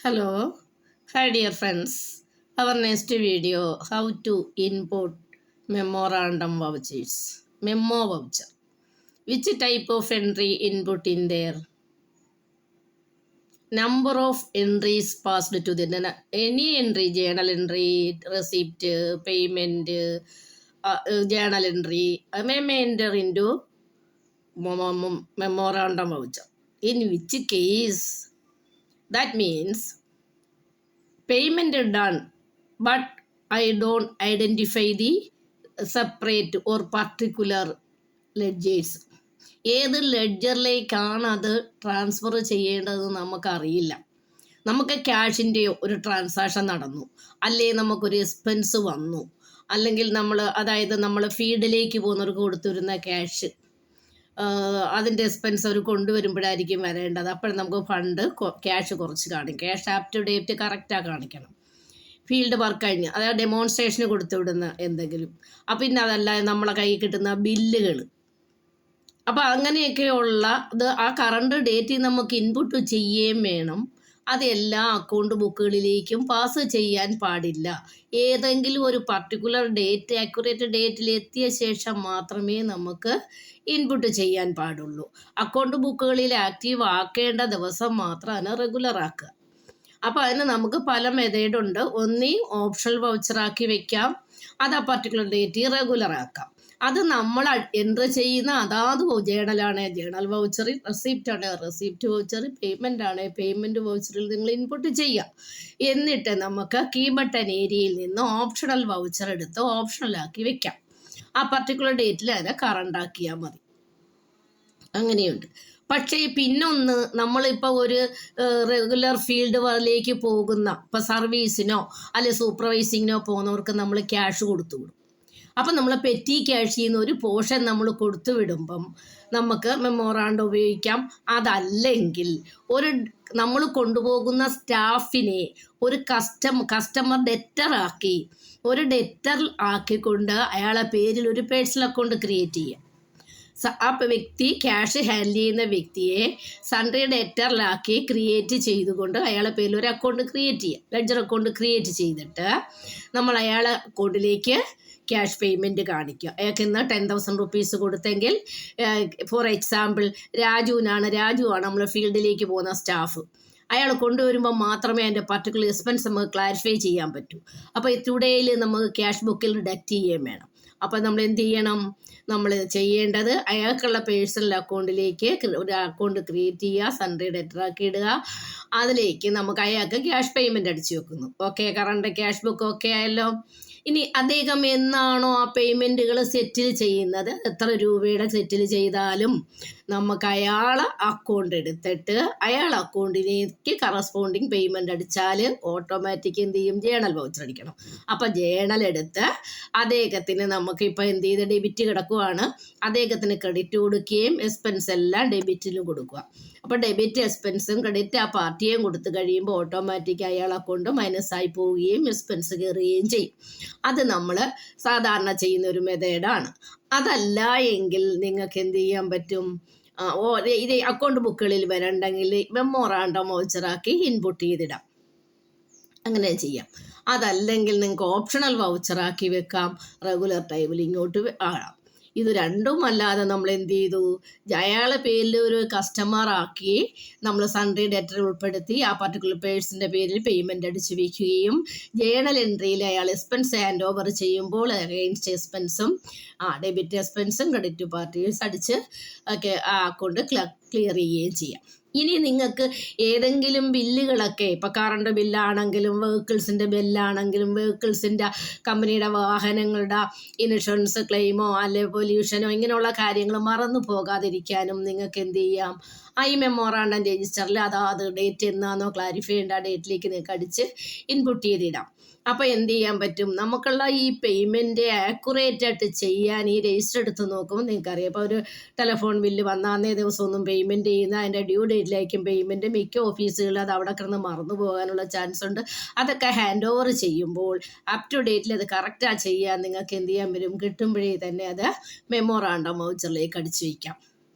Hello, hi dear friends. Our next video, how to input memorandum vouchers. Memo voucher. Which type of entry input in there? Number of entries passed to the any entry, journal entry, receipt, payment, journal entry, may enter into memorandum voucher. In which case, that means payment done, but I don't identify the separate or particular ledgers. ഏത് ലെഡ്ജറിലേക്കാണ് അത് transfer ചെയ്യേണ്ടതെന്ന് നമുക്കറിയില്ല. നമുക്ക് ക്യാഷിൻ്റെ ഒരു transaction നടന്നു, അല്ലേ നമുക്കൊരു expense വന്നു, അല്ലെങ്കിൽ നമ്മൾ ഫീൽഡിലേക്ക് പോകുന്നവർക്ക് കൊടുത്തിരുന്ന ക്യാഷ് അതിൻ്റെ എക്സ്പെൻസ് അവർ കൊണ്ടുവരുമ്പോഴായിരിക്കും വരേണ്ടത്. അപ്പോഴും നമുക്ക് ഫണ്ട് ക്യാഷ് കുറച്ച് കാണിക്കും. ക്യാഷ് ആപ് ടു ഡേറ്റ് കറക്റ്റാണ് കാണിക്കണം. ഫീൽഡ് വർക്ക് കഴിഞ്ഞ് അതായത് ഡെമോൺസ്ട്രേഷന് കൊടുത്തു വിടുന്ന എന്തെങ്കിലും, പിന്നെ അതല്ല നമ്മളെ കയ്യിൽ കിട്ടുന്ന ബില്ലുകൾ. അപ്പോൾ അങ്ങനെയൊക്കെയുള്ള ഇത് ആ കറണ്ട് ഡേറ്റിൽ നമുക്ക് ഇൻപുട്ട് ചെയ്യുകയും വേണം. അത് എല്ലാ അക്കൗണ്ട് ബുക്കുകളിലേക്കും പാസ് ചെയ്യാൻ പാടില്ല. ഏതെങ്കിലും ഒരു പർട്ടിക്കുലർ ഡേറ്റ്, ആക്യുറേറ്റ് ഡേറ്റിൽ എത്തിയ ശേഷം മാത്രമേ നമുക്ക് ഇൻപുട്ട് ചെയ്യാൻ പാടുള്ളൂ. അക്കൗണ്ട് ബുക്കുകളിൽ ആക്റ്റീവ് ആക്കേണ്ട ദിവസം മാത്രം അതിനെ റെഗുലർ ആക്കുക. അപ്പോൾ അതിന് നമുക്ക് പല മെത്തേഡുണ്ട്. ഒന്നീ ഓപ്ഷണൽ വൗച്ചറാക്കി വെക്കാം, അത് ആ പർട്ടിക്കുലർ ഡേറ്റ് റെഗുലർ ആക്കാം. അത് നമ്മൾ എൻട്രി ചെയ്യുന്ന അതാത് ജേണലാണ് ജേണൽ വൗച്ചറിൽ, റെസിപ്റ്റ് ആണ് റെസിപ്റ്റ് വൗച്ചറിൽ, പേയ്മെൻ്റ് ആണ് പേയ്മെൻറ്റ് വൗച്ചറിൽ നിങ്ങൾ ഇൻപുട്ട് ചെയ്യുക. എന്നിട്ട് നമുക്ക് കീ ബട്ടൺ ഏരിയയിൽ നിന്ന് ഓപ്ഷണൽ വൗച്ചർ എടുത്ത് ഓപ്ഷണലാക്കി വെക്കാം. ആ പർട്ടിക്കുലർ ഡേറ്റിൽ അതിനെ കറണ്ട് ആക്കിയാൽ മതി. അങ്ങനെയുണ്ട്. പക്ഷേ പിന്നൊന്ന്, നമ്മളിപ്പോൾ ഒരു റെഗുലർ ഫീൽഡ് വർക്കിലേക്ക് പോകുന്ന, ഇപ്പോൾ സർവീസിനോ അല്ലെ സൂപ്പർവൈസിങ്ങിനോ പോകുന്നവർക്ക് നമ്മൾ ക്യാഷ് കൊടുത്തു വിടും. അപ്പം നമ്മൾ പെറ്റി ക്യാഷിൽ നിന്ന് ഒരു പോർഷൻ നമ്മൾ കൊടുത്തു വിടുമ്പം നമുക്ക് മെമ്മോറാണ്ടം ഉപയോഗിക്കാം. അതല്ലെങ്കിൽ നമ്മൾ കൊണ്ടുപോകുന്ന സ്റ്റാഫിനെ ഒരു കസ്റ്റമർ ഡെറ്റർ ആക്കിക്കൊണ്ട് അയാളെ പേരിൽ ഒരു പേഴ്സണൽ അക്കൗണ്ട് ക്രിയേറ്റ് ചെയ്യുക. ആ വ്യക്തി ക്യാഷ് ഹാൻഡിൽ ചെയ്യുന്ന വ്യക്തിയെ സൺഡേ ഡെറ്ററിലാക്കി ക്രിയേറ്റ് ചെയ്തുകൊണ്ട് അയാളെ പേരിൽ ഒരു അക്കൗണ്ട് ക്രിയേറ്റ് ചെയ്യുക. ലെഡ്ജർ അക്കൗണ്ട് ക്രിയേറ്റ് ചെയ്തിട്ട് നമ്മൾ അയാളെ അക്കൗണ്ടിലേക്ക് ക്യാഷ് പേയ്മെൻറ്റ് കാണിക്കുക. അയാൾക്ക് ഇന്ന് 10,000 റുപ്പീസ് കൊടുത്തെങ്കിൽ, ഫോർ എക്സാമ്പിൾ രാജുവാണ് നമ്മൾ ഫീൽഡിലേക്ക് പോകുന്ന സ്റ്റാഫ്. അയാൾ കൊണ്ടുവരുമ്പോൾ മാത്രമേ അതിൻ്റെ പർട്ടിക്കുലർ എക്സ്പെൻസ് നമുക്ക് ക്ലാരിഫൈ ചെയ്യാൻ പറ്റൂ. അപ്പോൾ ടുഡേയിൽ നമുക്ക് ക്യാഷ് ബുക്കിൽ ഡിഡക്റ്റ് ചെയ്യുകയും വേണം. അപ്പോൾ നമ്മൾ എന്ത് ചെയ്യണം? നമ്മൾ ചെയ്യേണ്ടത് അയാൾക്കുള്ള പേഴ്സണൽ അക്കൗണ്ടിലേക്ക് ഒരു അക്കൗണ്ട് ക്രിയേറ്റ് ചെയ്യുക, സൺഡേ ഡെറ്ററാക്കി ഇടുക. അതിലേക്ക് നമുക്ക് അയാൾക്ക് ക്യാഷ് പേയ്മെൻറ്റ് അടിച്ചു വെക്കുന്നു. Okay, current cash book okay ആയല്ലോ. ഇനി അദ്ദേഹം എന്നാണോ ആ പേയ്മെൻറ്റുകൾ സെറ്റിൽ ചെയ്യുന്നത്, എത്ര രൂപയുടെ സെറ്റിൽ ചെയ്താലും നമുക്ക് അയാളെ അക്കൗണ്ട് എടുത്തിട്ട് അയാൾ അക്കൗണ്ടിലേക്ക് കറസ്പോണ്ടിങ് പേയ്മെൻറ്റ് അടിച്ചാൽ ഓട്ടോമാറ്റിക് എന്ത് ചെയ്യും? ജേണൽ വൗച്ചർ അടിക്കണം. അപ്പം ജേണൽ എടുത്ത് അദ്ദേഹത്തിന് നമുക്കിപ്പോൾ എന്ത് ചെയ്ത് ഡെബിറ്റ് കിടക്കുവാണ്, അദ്ദേഹത്തിന് ക്രെഡിറ്റ് കൊടുക്കുകയും എക്സ്പെൻസ് എല്ലാം ഡെബിറ്റിലും കൊടുക്കുക. അപ്പോൾ ഡെബിറ്റ് എക്സ്പെൻസും ക്രെഡിറ്റ് ആ പാർട്ടിയും കൊടുത്തു കഴിയുമ്പോൾ ഓട്ടോമാറ്റിക് അയാൾ അക്കൗണ്ട് മൈനസായി പോവുകയും എക്സ്പെൻസ് കയറുകയും ചെയ്യും. അത് നമ്മൾ സാധാരണ ചെയ്യുന്ന ഒരു മെത്തേഡാണ്. അതല്ല എങ്കിൽ നിങ്ങൾക്ക് എന്ത് ചെയ്യാൻ പറ്റും? ഇത് അക്കൗണ്ട് ബുക്കുകളിൽ വരണ്ടെങ്കിൽ മെമ്മോറാണ്ടം വൗച്ചറാക്കി ഇൻപുട്ട് ചെയ്തിടാം. അങ്ങനെ ചെയ്യാം. അതല്ലെങ്കിൽ നിങ്ങൾക്ക് ഓപ്ഷണൽ വൗച്ചറാക്കി വെക്കാം, റെഗുലർ ടൈമിൽ ഇങ്ങോട്ട് ആകാം. ഇത് രണ്ടും അല്ലാതെ നമ്മൾ എന്ത് ചെയ്തു? അയാളെ പേരിൽ ഒരു കസ്റ്റമർ ആക്കി നമ്മൾ സൺഡേ ഡെറ്റർ ഉൾപ്പെടുത്തി ആ പർട്ടിക്കുലർ പേഴ്സൻ്റെ പേരിൽ പേയ്മെൻറ്റ് അടിച്ച് വയ്ക്കുകയും ജേണൽ എൻട്രിയിൽ അയാൾ എക്സ്പെൻസ് ഹാൻഡ് ഓവർ ചെയ്യുമ്പോൾ അഗെയിൻസ്റ്റ് എക്സ്പെൻസും ഡെബിറ്റ് എക്സ്പെൻസും ക്രെഡിറ്റ് പാർട്ടീസ് അടിച്ച് ഒക്കെ ആ അക്കൗണ്ട് ക്ലിയർ ചെയ്യുകയും ചെയ്യാം. ഇനി നിങ്ങൾക്ക് ഏതെങ്കിലും ബില്ലുകളൊക്കെ, ഇപ്പോൾ കറണ്ട് ബില്ലാണെങ്കിലും വെഹിക്കിൾസിൻ്റെ ബില്ലാണെങ്കിലും വെഹിക്കിൾസിൻ്റെ കമ്പനിയുടെ വാഹനങ്ങളുടെ ഇൻഷുറൻസ് ക്ലെയിമോ അല്ലെ പൊല്യൂഷനോ ഇങ്ങനെയുള്ള കാര്യങ്ങൾ മറന്നു പോകാതിരിക്കാനും നിങ്ങൾക്ക് എന്ത് ചെയ്യാം? ഈ മെമ്മോറാണ്ടം രജിസ്റ്ററിൽ അതാത് ഡേറ്റ് എന്നാണോ ക്ലാരിഫൈ ചെയ്യേണ്ട ആ ഡേറ്റിലേക്ക് നിങ്ങൾക്ക് അടിച്ച് ഇൻപുട്ട് ചെയ്തിടാം. അപ്പോൾ എന്ത് ചെയ്യാൻ പറ്റും? നമുക്കുള്ള ഈ പേയ്മെൻറ്റ് ആക്യുറേറ്റ് ആയിട്ട് ചെയ്യാൻ ഈ രജിസ്റ്റർ എടുത്ത് നോക്കുമ്പോൾ നിങ്ങൾക്കറിയാം. ഇപ്പോൾ ഒരു ടെലിഫോൺ ബില്ല് വന്നാൽ അന്നേ ദിവസമൊന്നും പേയ്മെൻറ്റ് ചെയ്യുന്ന അതിൻ്റെ ഡ്യൂ ഡേറ്റിലേക്കും പേയ്മെൻറ്റ് മിക്ക ഓഫീസുകളിൽ അത് അവിടെ കിടന്ന് മറന്നു പോകാനുള്ള ചാൻസ് ഉണ്ട്. അതൊക്കെ ഹാൻഡ് ഓവർ ചെയ്യുമ്പോൾ അപ് ടു ഡേറ്റിൽ അത് കറക്റ്റാണ് ചെയ്യാൻ നിങ്ങൾക്ക് എന്ത് ചെയ്യാൻ വരും? കിട്ടുമ്പോഴേ തന്നെ അത് മെമ്മോറാണ്ടം വൗച്ചറിലേക്ക് അടിച്ചു വയ്ക്കാം.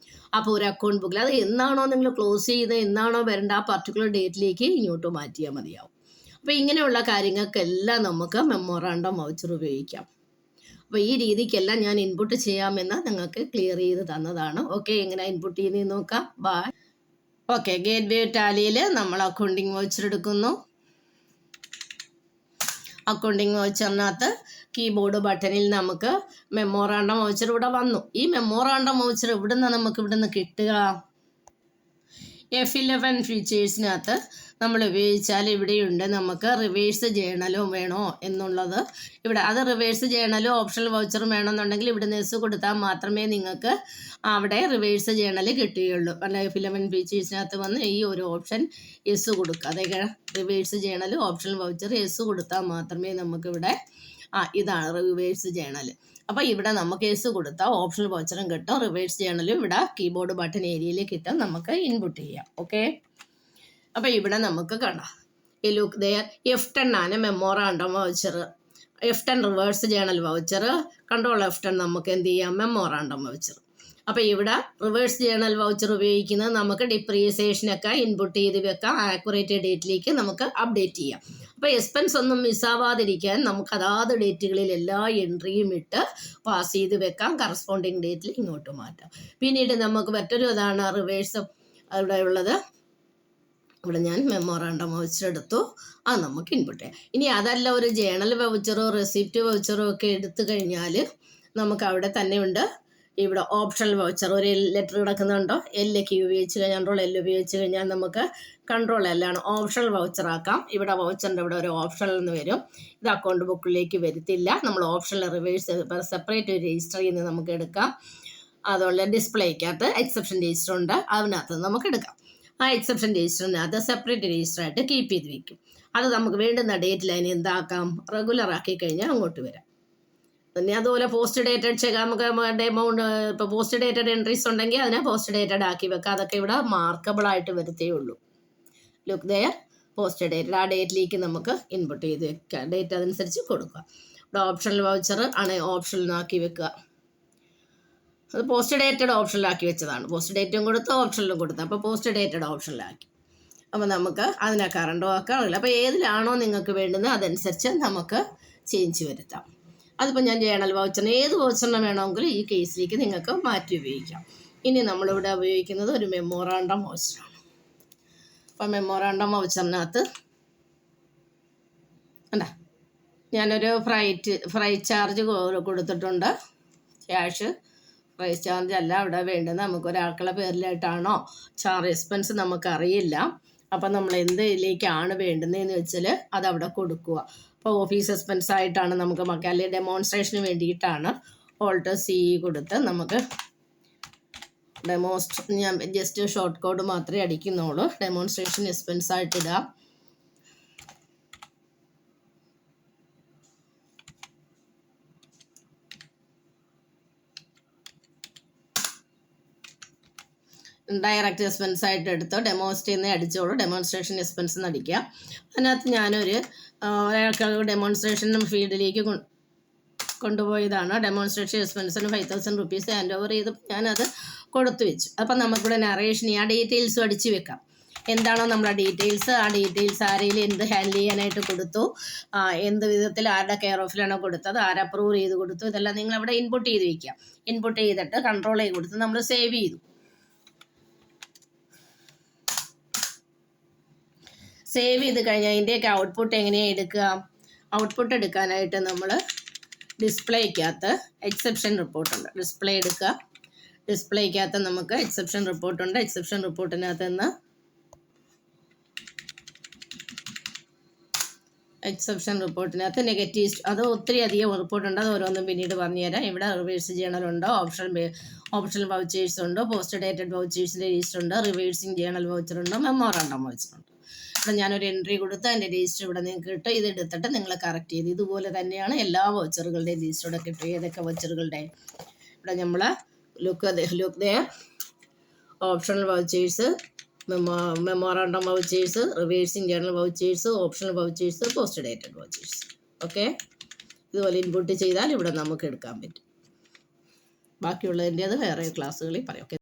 അപ്പോൾ ഒരു അക്കൗണ്ട് ബുക്കിൽ അത് എന്നാണോ നിങ്ങൾ ക്ലോസ് ചെയ്ത് എന്നാണോ വരേണ്ട ആ പർട്ടിക്കുലർ ഡേറ്റിലേക്ക് ഇങ്ങോട്ട് മാറ്റിയാൽ മതിയാവും. അപ്പോൾ ഇങ്ങനെയുള്ള കാര്യങ്ങൾക്കെല്ലാം നമുക്ക് മെമ്മോറാണ്ടം വൗച്ചർ ഉപയോഗിക്കാം. അപ്പോൾ ഈ രീതിക്കെല്ലാം ഞാൻ ഇൻപുട്ട് ചെയ്യാമെന്ന് നിങ്ങൾക്ക് ക്ലിയർ ചെയ്ത് തന്നതാണ്. ഓക്കെ, എങ്ങനെ ഇൻപുട്ട് ചെയ്യുന്നതെന്ന് നോക്കാം. ബൈ. ഓക്കെ, ഗേറ്റ് വേ ടാലിയിൽ നമ്മൾ അക്കൗണ്ടിങ് വൗച്ചർ എടുക്കുന്നു. അക്കൗണ്ടിങ് വൗച്ചറിനകത്ത് കീബോർഡ് ബട്ടണിൽ നമുക്ക് മെമ്മോറാണ്ടം വൗച്ചർ ഇവിടെ വന്നു. ഈ മെമ്മോറാണ്ടം വൗച്ചർ ഇവിടുന്ന് കിട്ടുക F11 ഫീച്ചേഴ്സിനകത്ത് നമ്മൾ ഉപയോഗിച്ചാൽ ഇവിടെയുണ്ട് നമുക്ക് റിവേഴ്സ് ജേണലും വേണോ എന്നുള്ളത്. ഇവിടെ അത് റിവേഴ്സ് ജേണലും ഓപ്ഷണൽ വൗച്ചറും വേണമെന്നുണ്ടെങ്കിൽ ഇവിടെ നെസ് കൊടുത്താൽ മാത്രമേ നിങ്ങൾക്ക് അവിടെ റിവേഴ്സ് ജേണൽ കിട്ടുകയുള്ളൂ. അല്ല, F11 ഫീച്ചേഴ്സിനകത്ത് വന്ന് ഈ ഒരു ഓപ്ഷൻ എസ് കൊടുക്കുക. അതൊക്കെ reverse journal optional voucher S കൊടുത്താൽ മാത്രമേ നമുക്കിവിടെ ഇതാണ് റിവേഴ്സ് ജേണൽ. അപ്പോൾ ഇവിടെ നമുക്ക് എസ് കൊടുത്താൽ ഓപ്ഷണൽ വൗച്ചറും കിട്ടും, റിവേഴ്സ് ജേണലും ഇവിടെ കീബോർഡ് ബട്ടൺ ഏരിയയിൽ കിട്ടും, നമുക്ക് ഇൻപുട്ട് ചെയ്യാം. ഓക്കെ, അപ്പോൾ ഇവിടെ നമുക്ക് കാണാം ഈ ലുക്ക് ദെയർ F10 ആണ് memorandum voucher. F10 reverse journal voucher, control F10 നമുക്ക് എന്ത് ചെയ്യാം, മെമ്മോറാണ്ടം വൗച്ചർ. അപ്പോൾ ഇവിടെ റിവേഴ്സ് ജേണൽ വൗച്ചർ ഉപയോഗിക്കുന്നത് നമുക്ക് ഡിപ്രീസിയേഷനൊക്കെ ഇൻപുട്ട് ചെയ്ത് വെക്കാം, ആക്യുറേറ്റ് ഡേറ്റിലേക്ക് നമുക്ക് അപ്ഡേറ്റ് ചെയ്യാം. അപ്പോൾ എക്സ്പെൻസ് ഒന്നും മിസ്സാവാതിരിക്കാൻ നമുക്ക് അതാത് ഡേറ്റുകളിൽ എല്ലാ എൻട്രിയും ഇട്ട് പാസ് ചെയ്ത് വെക്കാം, കറസ്പോണ്ടിങ് ഡേറ്റിൽ ഇങ്ങോട്ട് മാറ്റാം. പിന്നീട് നമുക്ക് മറ്റൊരു ഇതാണ് റിവേഴ്സ് അവിടെ ഉള്ളത്. ഇവിടെ ഞാൻ മെമ്മോറാണ്ടം വൗച്ചർ എടുത്തു, അത് നമുക്ക് ഇൻപുട്ട് ചെയ്യാം. ഇനി അതല്ല, ഒരു ജേണൽ വൗച്ചറോ റെസിപ്റ്റ് വൗച്ചറോ ഒക്കെ എടുത്തു കഴിഞ്ഞാൽ നമുക്ക് അവിടെ തന്നെ ഉണ്ട് ഇവിടെ ഓപ്ഷണൽ വൗച്ചർ. ഒരു ലെറ്റർ കിടക്കുന്നുണ്ടോ, L-ക്ക് ഉപയോഗിച്ച് കഴിഞ്ഞാൽ കൺട്രോൾ L ഉപയോഗിച്ച് കഴിഞ്ഞാൽ നമുക്ക് കൺട്രോൾ L-ആണ് ഓപ്ഷണൽ വൗച്ചർ ആക്കാം. ഇവിടെ വൗച്ചറിൻ്റെ ഇവിടെ ഒരു ഓപ്ഷണൽ എന്ന് വരും, ഇത് അക്കൗണ്ട് ബുക്കിലേക്ക് വരുത്തില്ല. നമ്മൾ ഓപ്ഷണൽ റിവേഴ്സ് സെപ്പറേറ്റ് രജിസ്റ്റർ ചെയ്യുന്നത് നമുക്ക് എടുക്കാം. അതുപോലെ ഡിസ്പ്ലേക്കകത്ത് എക്സെപ്ഷൻ രജിസ്റ്റർ ഉണ്ട്, അതിനകത്ത് നമുക്ക് എടുക്കാം. ആ എക്സെപ്ഷൻ രജിസ്റ്ററിനകത്ത് സെപ്പറേറ്റ് രജിസ്റ്ററായിട്ട് കീപ്പ് ചെയ്ത് വയ്ക്കും. അത് നമുക്ക് വേണ്ടുന്ന ഡേറ്റിൽ അതിന് എന്താക്കാം, റെഗുലർ ആക്കി കഴിഞ്ഞാൽ അങ്ങോട്ട് വരാം. പിന്നെ അതുപോലെ പോസ്റ്റ് ഡേറ്റഡ് നമുക്ക് എമൗണ്ട് ഇപ്പോൾ പോസ്റ്റ് ഡേറ്റഡ് എൻട്രീസ് ഉണ്ടെങ്കിൽ അതിനെ പോസ്റ്റ് ഡേറ്റഡ് ആക്കി വെക്കാം. അതൊക്കെ ഇവിടെ മാർക്കബിളായിട്ട് വരുത്തേ ഉള്ളൂ. ലുക്ക് ദെയർ പോസ്റ്റ് ഡേറ്റഡ്, ആ ഡേറ്റിലേക്ക് നമുക്ക് ഇൻപുട്ട് ചെയ്ത് വെക്കുക, ഡേറ്റ് അതനുസരിച്ച് കൊടുക്കുക. ഇവിടെ ഓപ്ഷണൽ വൗച്ചർ ആണ് ഓപ്ഷനിലാക്കി വെക്കുക. അത് പോസ്റ്റ് ഡേറ്റഡ് ഓപ്ഷനിലാക്കി വെച്ചതാണ്, പോസ്റ്റ് ഡേറ്റും കൊടുത്ത് ഓപ്ഷനിലും കൊടുത്തു, അപ്പോൾ പോസ്റ്റ് ഡേറ്റഡ് ഓപ്ഷനിലാക്കി. അപ്പോൾ നമുക്ക് അതിനെ കറണ്ടോ ആക്കാറില്ല. അപ്പോൾ ഏതിലാണോ നിങ്ങൾക്ക് വേണ്ടുന്നത് അതനുസരിച്ച് നമുക്ക് ചേഞ്ച് വരുത്താം. അതിപ്പോൾ ഞാൻ ജേണൽ വൗച്ചറിന് ഏത് വൗച്ചറിന് വേണമെങ്കിലും ഈ കേസിലേക്ക് നിങ്ങൾക്ക് മാറ്റി ഉപയോഗിക്കാം. ഇനി നമ്മളിവിടെ ഉപയോഗിക്കുന്നത് ഒരു മെമ്മോറാണ്ടം വൗച്ചറാണ്. അപ്പോൾ മെമ്മോറാണ്ടം വൗച്ചറിനകത്ത് അല്ല, ഞാനൊരു ഫ്രൈ ചാർജ് കൊടുത്തിട്ടുണ്ട്. ക്യാഷ് ഫ്രൈ ചാർജ് അല്ല ഇവിടെ വേണ്ടത്, നമുക്കൊരാൾക്കുള്ള പേരിലായിട്ടാണോ എക്സ്പെൻസ് നമുക്കറിയില്ല. അപ്പം നമ്മൾ എന്തിലേക്കാണ് വേണ്ടുന്നതെന്ന് വെച്ചാൽ അതവിടെ കൊടുക്കുക. അപ്പോൾ ഓഫീസ് എക്സ്പെൻസ് ആയിട്ടാണ് നമുക്ക് അല്ലെങ്കിൽ ഡെമോൺസ്ട്രേഷന് വേണ്ടിയിട്ടാണ് ഓൾട്ട് C കൊടുത്ത് നമുക്ക് ഞാൻ ജസ്റ്റ് ഷോർട്ട് കോഡ് മാത്രമേ അടിക്കുന്നുള്ളൂ. ഡെമോൺസ്ട്രേഷൻ എക്സ്പെൻസ് ആയിട്ടിടാം. ഡയറക്റ്റ് എക്സ്പെൻസ് ആയിട്ട് എടുത്ത് ഡെമോൺസ്ട്രേറ്റ് അടിച്ചോളൂ, ഡെമോൺസ്ട്രേഷൻ എക്സ്പെൻസ് എന്ന് അടിക്കുക. അതിനകത്ത് ഞാനൊരു ഒരാൾക്ക് ഡെമോൺസ്ട്രേഷൻ ഫീൽഡിലേക്ക് കൊണ്ടുപോയതാണ്. ഡെമോൺസ്ട്രേഷൻ എക്സ്പെൻസിന് 5,000 rupees ഹാൻഡ് ഓവർ ചെയ്ത് ഞാനത് കൊടുത്തു വെച്ചു. അപ്പം നമുക്കിവിടെ നറേഷൻ ആ ഡീറ്റെയിൽസും അടിച്ച് വെക്കാം. എന്താണോ നമ്മുടെ ഡീറ്റെയിൽസ്, ആ ഡീറ്റെയിൽസ് ആരെങ്കിലും എന്ത് ഹാൻഡിൽ ചെയ്യാനായിട്ട് കൊടുത്തു, എന്ത് വിധത്തിൽ ആരുടെ കെയർ ഓഫിലാണോ കൊടുത്തത്, ആരെ അപ്രൂവ് ചെയ്ത് കൊടുത്തു, ഇതെല്ലാം നിങ്ങളവിടെ ഇൻപുട്ട് ചെയ്ത് വയ്ക്കുക. ഇൻപുട്ട് ചെയ്തിട്ട് കൺട്രോൾ ചെയ്ത് കൊടുത്ത് നമ്മൾ സേവ് ചെയ്തു. സേവ് ചെയ്ത് കഴിഞ്ഞാൽ അതിൻ്റെയൊക്കെ ഔട്ട്പുട്ട് എങ്ങനെയാണ് എടുക്കുക? ഔട്ട്പുട്ട് എടുക്കാനായിട്ട് നമ്മൾ ഡിസ്പ്ലേക്കകത്ത് എക്സെപ്ഷൻ റിപ്പോർട്ടുണ്ട്, ഡിസ്പ്ലേ എടുക്കുക. ഡിസ്പ്ലേക്കകത്ത് നമുക്ക് എക്സെപ്ഷൻ റിപ്പോർട്ടുണ്ട്. എക്സെപ്ഷൻ റിപ്പോർട്ടിനകത്ത് നിന്ന് എക്സെപ്ഷൻ റിപ്പോർട്ടിനകത്ത് നെഗറ്റീവ്, അത് ഒത്തിരി അധികം റിപ്പോർട്ടുണ്ട്, അത് ഓരോന്നും പിന്നീട് പറഞ്ഞുതരാം. ഇവിടെ റിവേഴ്സ് ജേണലുണ്ട്, ഓപ്ഷണൽ വൗച്ചേഴ്സ് ഉണ്ട്, പോസ്റ്റ് ഡേറ്റഡ് വൗച്ചേഴ്സിൻ്റെ രജിസ്റ്റർ ഉണ്ട്, റിവേഴ്സിങ് ജേണൽ വൗച്ചറുണ്ട്, മെമ്മോറാണ്ടം വൗച്ചറുണ്ട്. ഇവിടെ ഞാനൊരു എൻട്രി കൊടുത്ത് അതിൻ്റെ രജിസ്റ്റർ ഇവിടെ നിങ്ങൾക്ക് കിട്ടും. ഇത് എടുത്തിട്ട് നിങ്ങൾ കറക്റ്റ് ചെയ്ത് ഇതുപോലെ തന്നെയാണ് എല്ലാ വൗച്ചറുകളുടെയും രജിസ്റ്റർ ഇവിടെ കിട്ടും. ഏതൊക്കെ വൗച്ചറുകളുടെ ഇവിടെ നമ്മൾ look there optional vouchers, memorandum vouchers, reversing journal vouchers, optional vouchers, post dated vouchers. Okay, ഇതുപോലെ ഇൻപുട്ട് ചെയ്താൽ ഇവിടെ നമുക്ക് എടുക്കാൻ പറ്റും. ബാക്കിയുള്ളതിൻ്റെ അത് വേറെ ക്ലാസ്സുകളിൽ പറയാം. ഓക്കെ.